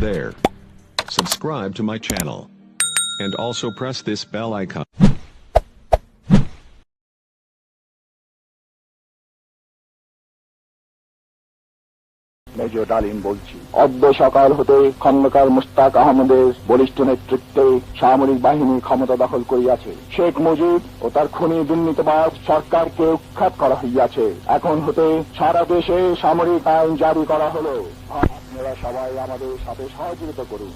there. Subscribe to my channel. And also press this bell icon. Major ডালিম বলছি, অদ্য সকাল হতে খন্দকার মুশতাক আহমেদের বলিষ্ঠ নেতৃত্বে সামরিক বাহিনী ক্ষমতা দখল করিয়াছে। শেখ মুজিব ও তার খুনি দুর্নীতিবাজ সরকারকে উৎখাত করা হইয়াছে। এখন হতে সারা দেশে সামরিক আইন জারি করা হলো। আপনারা সবাই আমাদের সাথে সহযোগিতা করুন।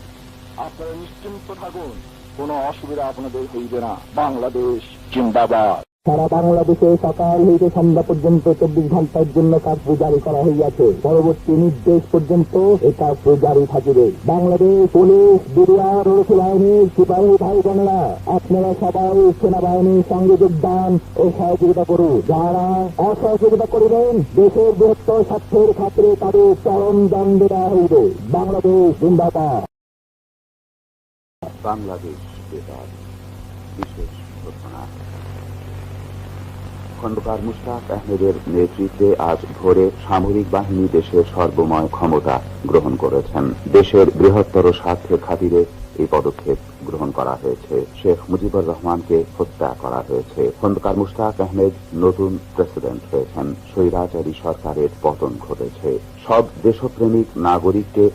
আপনারা নিশ্চিন্ত থাকুন, কোনো অসুবিধা আপনাদের হইবে না। বাংলাদেশ জিন্দাবাদ। সারা বাংলাদেশে সকাল হইতে সন্ধ্যা পর্যন্ত 24 ঘন্টার জন্য কার্ফিউ জারি করা হইয়াছে। পরবর্তী নির্দেশ পর্যন্ত এই কার্ফিউ জারি থাকিবে। বাংলাদেশ পুলিশ, বিডিআর ও বাহিনীর সিপাহী ভাই বোনেরা, আপনারা সবাই সেনাবাহিনীর সঙ্গে যোগদান ও সহযোগিতা করুন। যারা অসহযোগিতা করিবেন, দেশের বৃহত্তর স্বার্থের খাতিরে তাদের চরম দণ্ড দেওয়া হইবে। বাংলাদেশ জিন্দাবাদ। বাংলাদেশ বেতার বিশেষ ঘোষণা। খন্দকার মুশতাক আহমেদের নেতৃত্বে আজ ভোরে সামরিক বাহিনী দেশের সর্বময় ক্ষমতা গ্রহণ করেছেন। দেশের বৃহত্তর স্বার্থের খাতিরে এই পদক্ষেপ গ্রহণ করা হয়েছে। শেখ মুজিবুর রহমানকে হত্যা করা হয়েছে। খন্দকার মুশতাক আহমেদ নতুন প্রেসিডেন্ট হয়েছেন। স্বৈরাচারী সরকারের পতন ঘটেছে। সব দেশপ্রেমিক নাগরিককে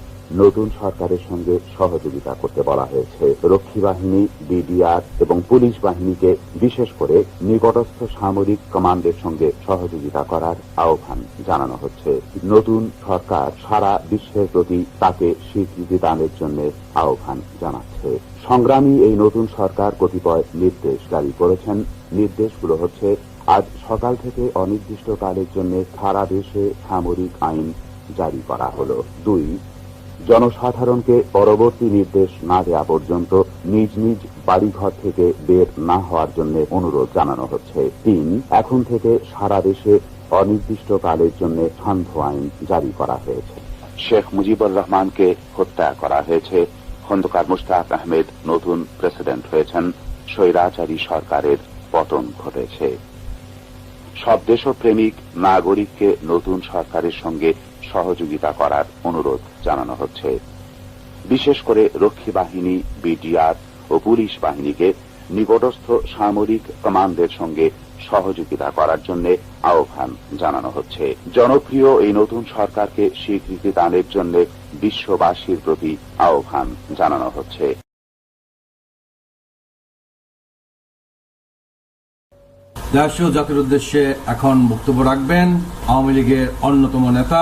নতুন সরকারের সঙ্গে সহযোগিতা করতে বলা হয়েছে। রক্ষী বাহিনী, বিডিআর এবং পুলিশ বাহিনীকে বিশেষ করে নিকটস্থ সামরিক কমান্ডের সঙ্গে সহযোগিতা করার আহ্বান জানানো হচ্ছে। নতুন সরকার সারা বিশ্বের প্রতি তাকে স্বীকৃতি দানের জন্য আহ্বান জানাচ্ছে। সংগ্রামী এই নতুন সরকার কতিপয় নির্দেশ জারি করেছেন। নির্দেশগুলো হচ্ছে, আজ সকাল থেকে অনির্দিষ্টকালের জন্য সারা দেশে সামরিক আইন জারি করা হলো। 2, জনসাধারণকে পরবর্তী নির্দেশ না দেওয়া পর্যন্ত নিজ নিজ বাড়িঘর থেকে বের না হওয়ার জন্য অনুরোধ জানানো হচ্ছে। 3, এখন থেকে সারা দেশে অনির্দিষ্টকালের জন্য সান্ধ্য আইন জারি করা হয়েছে। শেখ মুজিবুর রহমানকে হত্যা করা হয়েছে। খন্দকার মুশতাক আহমেদ নতুন প্রেসিডেন্ট হয়েছেন। স্বৈরাচারী সরকারের পতন ঘটেছে। সব দেশপ্রেমিক নাগরিককে নতুন সরকারের সঙ্গে সহযোগিতা করার অনুরোধ জানানো হচ্ছে। বিশেষ করে রক্ষী বাহিনী, বিডিআর ও পুলিশ বাহিনীকে নিকটস্থ সামরিক কমান্ডের সঙ্গে সহযোগিতা করার জন্য আহ্বান জানানো হচ্ছে। জনপ্রিয় এই নতুন সরকারকে স্বীকৃতি দানের জন্য বিশ্ববাসীর প্রতি আহ্বান জানানো হচ্ছে। দেশীয় জাতির উদ্দেশ্যে এখন বক্তব্য রাখবেন আওয়ামী লীগের অন্যতম নেতা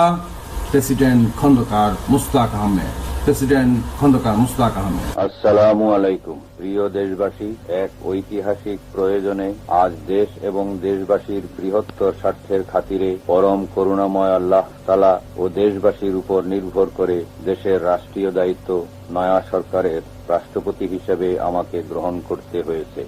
প্রেসিডেন্ট খন্দকার মুশতাক আহমেদ। প্রেসিডেন্ট খন্দকার মুশতাক আহমেদ। আসসালামু আলাইকুম। প্রিয় দেশবাসী, এক ঐতিহাসিক প্রয়োজনে আজ দেশ এবং দেশবাসীর বৃহত্তর স্বার্থের খাতিরে পরম করুণাময় আল্লাহ তাআলা ও দেশবাসীর উপর নির্ভর করে দেশের রাষ্ট্রীয় দায়িত্ব নয়া সরকারের রাষ্ট্রপতি হিসেবে আমাকে গ্রহণ করতে হয়েছে।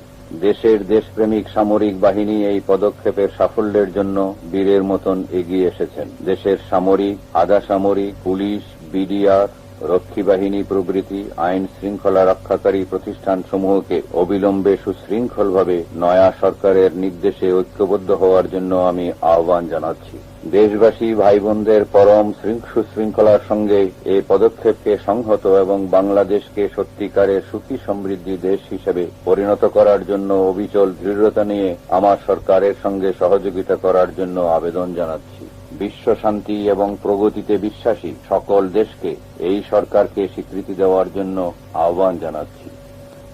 দেশের দেশপ্রেমিক সামরিক বাহিনী এই পদক্ষেপের সাফল্যের জন্য বীরের মতন এগিয়ে এসেছেন। দেশের সামরিক, আধা সামরিক, পুলিশ, বিডিআর, রক্ষী বাহিনী প্রভৃতি আইন শৃঙ্খলা রক্ষাকারী প্রতিষ্ঠানসমূহকে অবিলম্বে সুশৃঙ্খলভাবে নয়া সরকারের নির্দেশে ঐক্যবদ্ধ হওয়ার জন্য আমি আহ্বান জানাচ্ছি। দেশবাসী ভাই বোনদের পরম সুশৃঙ্খলার সঙ্গে এই পদক্ষেপকে সংহত এবং বাংলাদেশকে সত্যিকারের সুখী সমৃদ্ধি দেশ হিসেবে পরিণত করার জন্য অবিচল দৃঢ়তা নিয়ে আমার সরকারের সঙ্গে সহযোগিতা করার জন্য আবেদন জানাচ্ছি। বিশ্ব শান্তি এবং প্রগতিতে বিশ্বাসী সকল দেশকে এই সরকারকে স্বীকৃতি দেওয়ার জন্য আহ্বান জানাচ্ছি।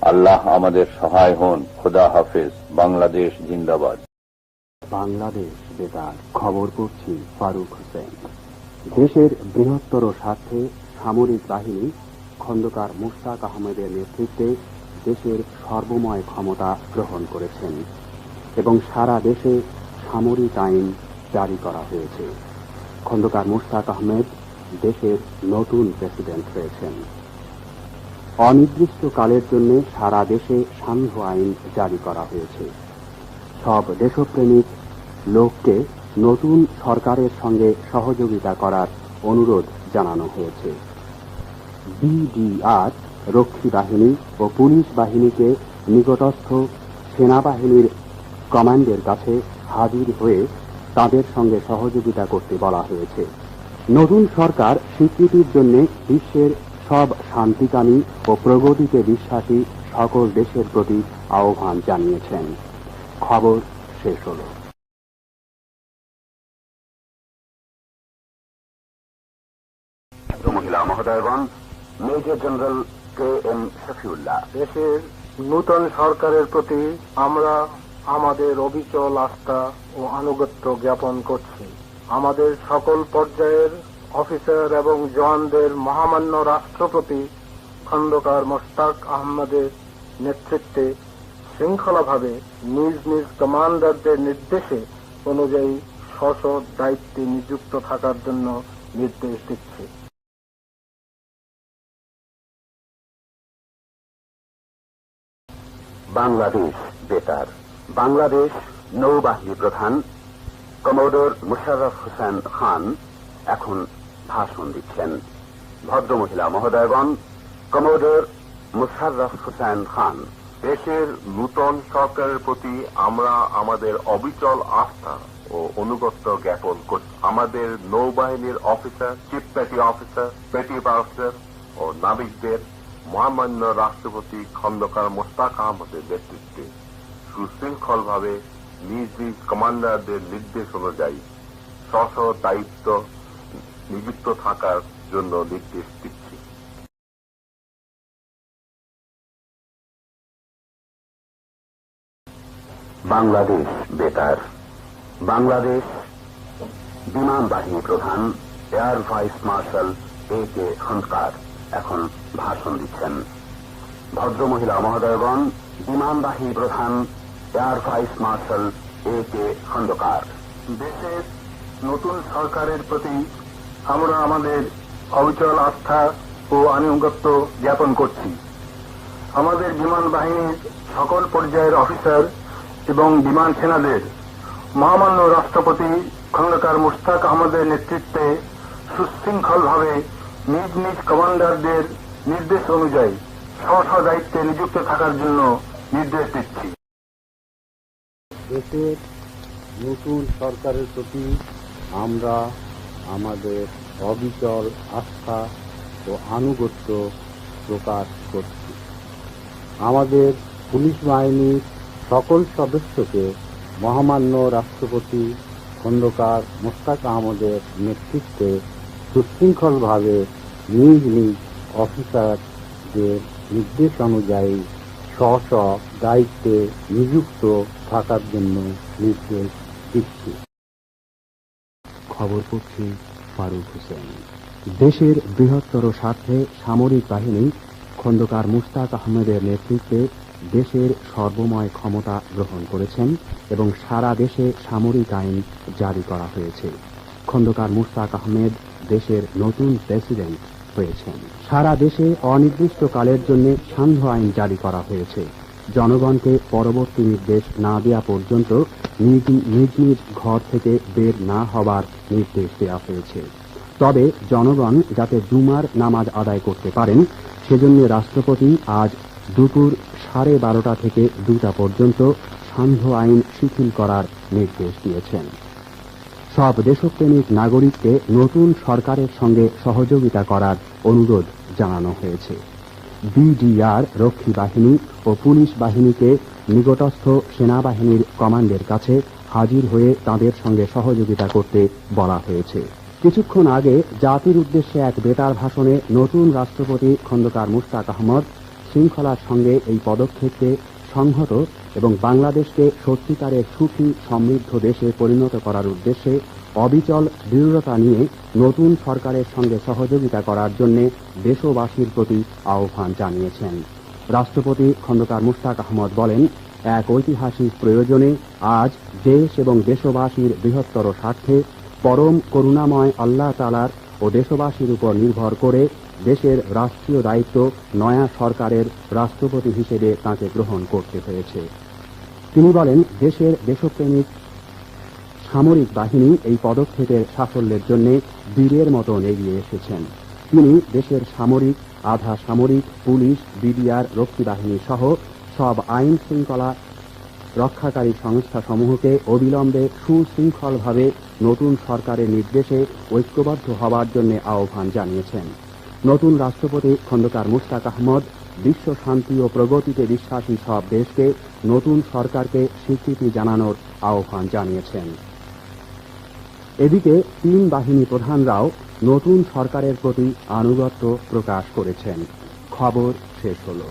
আল্লাহ আমাদের সহায় হন। খোদা হাফেজ। বাংলাদেশ জিন্দাবাদ। বাংলাদেশ বেতার খবর পড়ছি ফারুক হোসেন। দেশের বৃহত্তর স্বার্থে সামরিক বাহিনী খন্দকার মুশতাক আহমেদের নেতৃত্বে দেশের সর্বময় ক্ষমতা গ্রহণ করেছেন এবং সারা দেশে সামরিক আইন জারি করা হয়েছে। খন্দকার মুশতাক আহমেদ দেশের নতুন প্রেসিডেন্ট হয়েছেন। অনির্দিষ্টকালের জন্য সারা দেশে সান্ধ্য আইন জারি করা হয়েছে। সব দেশপ্রেমিক লোককে নতুন সরকারের সঙ্গে সহযোগিতা করার অনুরোধ জানানো হয়েছে। বিডিআর, রক্ষী বাহিনী ও পুলিশ বাহিনীকে নিকটস্থ সেনাবাহিনীর কমান্ডের কাছে হাজির হয়ে তাদের সঙ্গে সহযোগিতা করতে বলা হয়েছে। নতুন সরকার স্বীকৃতির জন্য বিশ্বের সব শান্তিকামী ও প্রগতিতে বিশ্বাসী সকল দেশের প্রতি আহ্বান জানিয়েছেন। খবর শেষ হলো। মহিলা মহোদয়গণ, মেজর জেনারেল KM শফিউল্লাহ। দেশের নূতন সরকারের প্রতি আমরা আমাদের অবিচল আস্থা ও আনুগত্য জ্ঞাপন করছি। আমাদের সকল পর্যায়ের অফিসার এবং জওয়ানদের মহামান্য রাষ্ট্রপতি খন্দকার মোশতাক আহমদের নেতৃত্বে শৃঙ্খলাভাবে নিজ নিজ কমান্ডারদের নির্দেশে অনুযায়ী স্ব দায়িত্বে নিযুক্ত থাকার জন্য নির্দেশ দিচ্ছি। বাংলাদেশ বেতার। বাংলাদেশ নৌবাহিনী প্রধান কমোডর মুশাররফ হোসেন খান এখন ভাষণ দিচ্ছেন। ভদ্রমহিলা মহোদয়গণ, কমোডর মুশাররফ হোসেন খান। দেশের নূতন সরকারের প্রতি আমরা আমাদের অবিচল আস্থা ও অনুগত্য জ্ঞাপন করছি। আমাদের নৌবাহিনীর officer, chief petty officer, petty officer ও নাবিকদের মহামান্য রাষ্ট্রপতি খন্দকার মোশতাক আহমদের নেতৃত্বে সুশৃঙ্খলভাবে নিজ নিজ কমান্ডারদের নির্দেশ অনুযায়ী স্ব দায়িত্ব নিযুক্ত থাকার জন্য নির্দেশ দিচ্ছি। বাংলাদেশ বেতার। বাংলাদেশ বিমান বাহিনী প্রধান air vice marshal AK Khandakar এখন ভাষণ দিচ্ছেন। ভদ্রমহিলা মহোদয়গণ, বিমান বাহিনী প্রধান air vice marshal AK Khandakar. দেশের নতুন সরকারের প্রতি আমরা আমাদের অবিচল আস্থা ও আনুগত্য জ্ঞাপন করছি। আমাদের বিমান বাহিনীর সকল পর্যায়ের অফিসার এবং বিমান সেনাদের মহামান্য রাষ্ট্রপতি খন্দকার মোশতাক আহমদের নেতৃত্বে সুশৃঙ্খলভাবে নিজ নিজ কমান্ডারদের নির্দেশ অনুযায়ী স্ব দায়িত্বে নিযুক্ত থাকার জন্য নির্দেশ দিচ্ছি। দেশের নতুন সরকারের প্রতি আমরা আমাদের অবিচল আস্থা ও আনুগত্য প্রকাশ করছি। আমাদের পুলিশ বাহিনীর সকল সদস্যকে মহামান্য রাষ্ট্রপতি খন্দকার মোশতাক আহমদের নেতৃত্বে সুশৃঙ্খলভাবে নিজ নিজ অফিসারদের নির্দেশ অনুযায়ী স্ব দায়িত্বে নিযুক্ত থাকার জন্য নির্দেশ দিচ্ছি। খবর পড়ছি ফারুক হোসেন। দেশের বৃহত্তর স্বার্থে সামরিক বাহিনী খন্দকার মোশতাক আহমদের নেতৃত্বে দেশের সর্বময় ক্ষমতা গ্রহণ করেছেন এবং সারা দেশে সামরিক আইন জারি করা হয়েছে। খন্দকার মোশতাক আহমেদ দেশের নতুন প্রেসিডেন্ট হয়েছেন। সারা দেশে অনির্দিষ্টকালের জন্য সান্ধ্য আইন জারি করা হয়েছে। জনগণকে পরবর্তী নির্দেশ না দেওয়া পর্যন্ত নিজ নিজ ঘর থেকে বের না হবার নির্দেশ দেওয়া হয়েছে। তবে জনগণ যাতে জুমার নামাজ আদায় করতে পারেন সেজন্য রাষ্ট্রপতি আজ দুপুর 12:30 থেকে 2টা পর্যন্ত সান্ধ্য আইন শিথিল করার নির্দেশ দিয়েছেন। সব দেশপ্রেমিক নাগরিককে নতুন সরকারের সঙ্গে সহযোগিতা করার অনুরোধ জানানো হয়েছে। BDR রক্ষী বাহিনী ও পুলিশ বাহিনীকে নিকটস্থ সেনাবাহিনীর কমান্ডের কাছে হাজির হয়ে তাদের সঙ্গে সহযোগিতা করতে বলা হয়েছে। কিছুক্ষণ আগে জাতির উদ্দেশ্যে এক বেতার ভাষণে নতুন রাষ্ট্রপতি খন্দকার মোশতাক আহমদ শৃঙ্খলার সঙ্গে এই পদক্ষেপকে সংহত এবং বাংলাদেশকে সত্যিকারের সুখী সমৃদ্ধ দেশে পরিণত করার উদ্দেশ্যে অবিচল দৃঢ়তা নিয়ে নতুন সরকারের সঙ্গে সহযোগিতা করার জন্য দেশবাসীর প্রতি আহ্বান জানিয়েছেন। রাষ্ট্রপতি খন্দকার মোশতাক আহমদ বলেন, এক ঐতিহাসিক প্রয়োজনে আজ দেশ এবং দেশবাসীর বৃহত্তর স্বার্থে পরম করুণাময় আল্লাহ তাআলার ও দেশবাসীর উপর নির্ভর করে দেশের রাষ্ট্রীয় দায়িত্ব নয়া সরকারের রাষ্ট্রপতি হিসেবে তাঁকে গ্রহণ করতে হয়েছে। তিনি বলেন, দেশের দেশপ্রেমিক সামরিক বাহিনী এই পদক্ষেপের সাফল্যের জন্য বীরের মতন এগিয়ে এসেছেন। তিনি দেশের সামরিক, আধা সামরিক, পুলিশ, BDR রক্ষী বাহিনী সহ সব আইন শৃঙ্খলা রক্ষাকারী সংস্থাসমূহকে অবিলম্বে সুশৃঙ্খলভাবে নতুন সরকারের নির্দেশে ঐক্যবদ্ধ হওয়ার জন্য আহ্বান জানিয়েছেন। নতুন রাষ্ট্রপতি খন্দকার মুশতাক আহমদ বিশ্ব শান্তি ও প্রগতিতে বিশ্বাসী সব দেশকে নতুন সরকারকে স্বীকৃতি জানানোর আহ্বান জানিয়েছেন। এদিকে 3 বাহিনী প্রধানরাও নতুন সরকারের প্রতি আনুগত্য প্রকাশ করেছেন। খবর শেষ হলো।